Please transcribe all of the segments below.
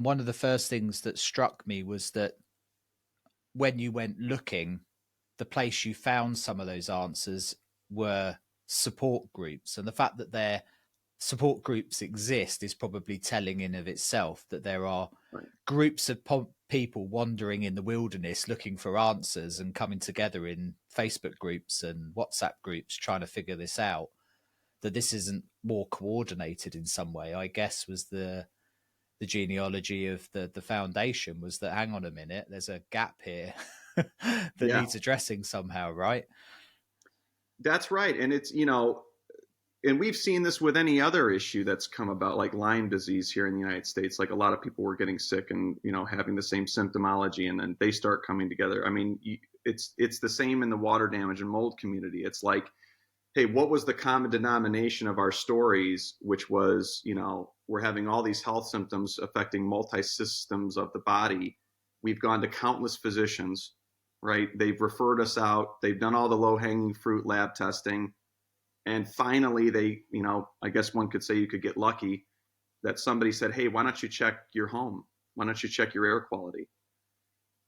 one of the first things that struck me was that when you went looking, the place you found some of those answers were support groups. And the fact that their support groups exist is probably telling in of itself, that there are Right. groups of people wandering in the wilderness looking for answers and coming together in Facebook groups and WhatsApp groups trying to figure this out. That this isn't more coordinated in some way, I guess, was the genealogy of the foundation, was that, hang on a minute, there's a gap here that Yeah, needs addressing somehow, right? that's right. And it's, and we've seen this with any other issue that's come about, like Lyme disease here in the United States. Like a lot of people were getting sick and, having the same symptomology, and then they start coming together. I mean, it's the same in the water damage and mold community. It's like, hey, what was the common denomination of our stories, which was, we're having all these health symptoms affecting multi-systems of the body. We've gone to countless physicians, right? They've referred us out. They've done all the low-hanging fruit lab testing. And finally, they, I guess one could say you could get lucky that somebody said, hey, why don't you check your home? Why don't you check your air quality?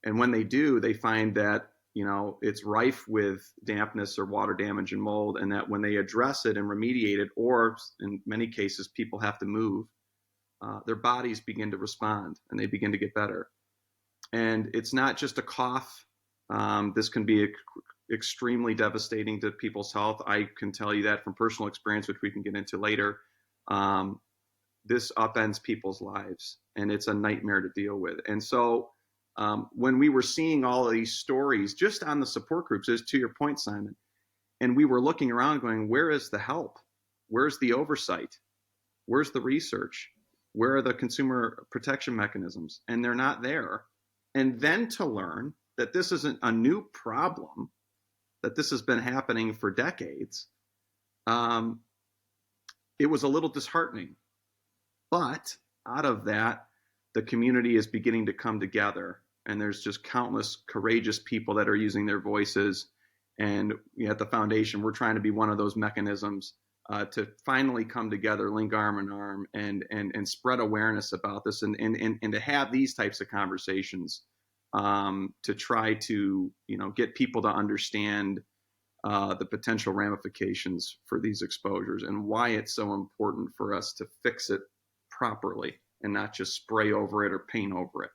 And when they do, they find that, it's rife with dampness or water damage and mold, and that when they address it and remediate it, or in many cases, people have to move, their bodies begin to respond and they begin to get better. And it's not just a cough. This can be extremely devastating to people's health. I can tell you that from personal experience, which we can get into later. This upends people's lives, and it's a nightmare to deal with. And so when we were seeing all of these stories just on the support groups, as to your point, Simon, and we were looking around going, where is the help? Where's the oversight? Where's the research? Where are the consumer protection mechanisms? And they're not there. And then to learn that this isn't a new problem, that this has been happening for decades, it was a little disheartening. But out of that, the community is beginning to come together, and there's just countless courageous people that are using their voices. And at the foundation, we're trying to be one of those mechanisms to finally come together, link arm in arm, and spread awareness about this, and to have these types of conversations to try to get people to understand the potential ramifications for these exposures and why it's so important for us to fix it properly and not just spray over it or paint over it.